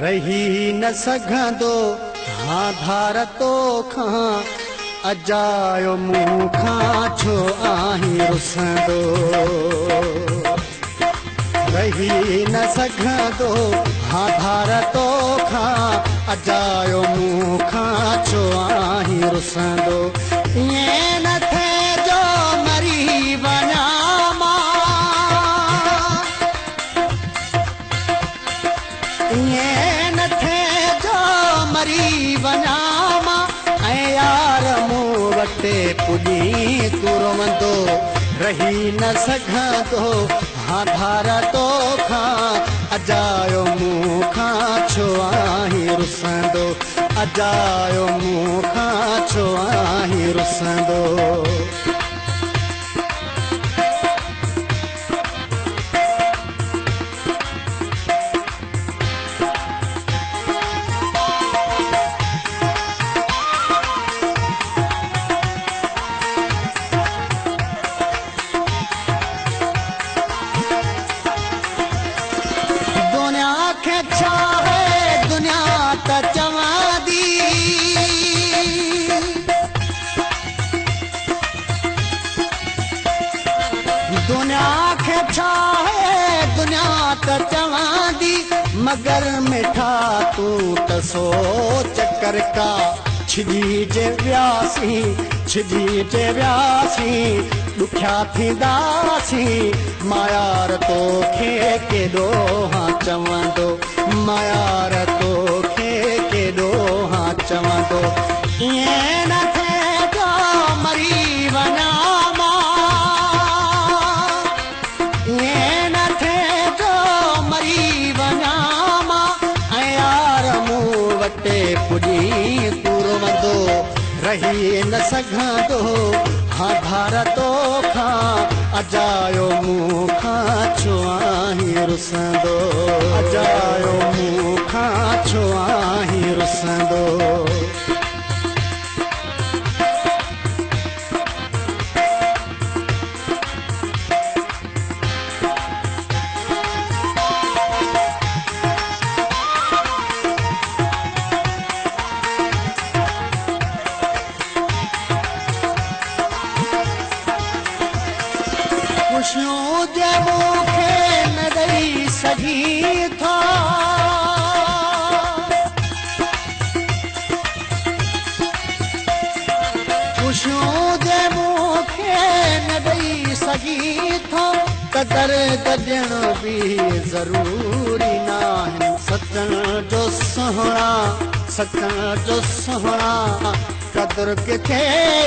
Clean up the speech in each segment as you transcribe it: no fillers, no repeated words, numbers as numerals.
रही न सघंदो हाँ धार तोखां अजायो मुंह खां छो आहीं रुसंदो रही न सघंदो हाँ धार तोखां अजायो मुंह खां छो आहीं रुसंदो ईअं न थिए जो मरी वञा मां ईअं न थिए जो मरी वञा मां ऐं यार मूं वटि पुॼी तूं रोवंदो रही न सघंदो हाँ धार तोखां अजायो मुंह खां छो आहीं रुसंदो अजायो मुंह खां छो आहीं रुसंदो दुनिया खे छा है दुनिया त चवां दी मगर मिठा तूं त सोच कर का छिजी जे व्यासी ॾुखिया थींदासीं मायार तोखे केॾो हाँ चवंदो मायार तोखे केॾो हाँ चवंदो ईअं न थिए जो मरी वञा पुॼी तूं रोवंदो रही न सघंदो हाँ धार तोखां अजायो मुंह खां छो आहीं रुसंदो अजायो मुंह खां छो आहीं रुसंदो खुशियों जे मूंखे न ॾेई सघी था खुशियों जे मूंखे न ॾेई सघी था कदर कढण बि ज़रूरी न आहे सचण जो सुहिणा कदर किथे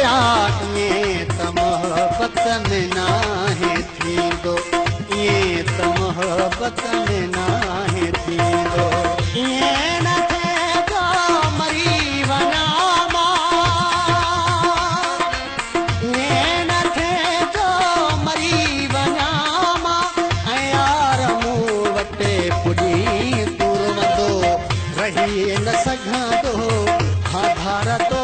आहे ईअं त मोहबत में नाहे थींदो ईअं त मोहबत में नाहे थींदो ईअं न थिए जो मरी वञा मां ईअं न थिए जो मरी वञा मां ऐं यार मूं वटि पुॼी तूं रोवंदो रही न सघंदो हाँ धार तो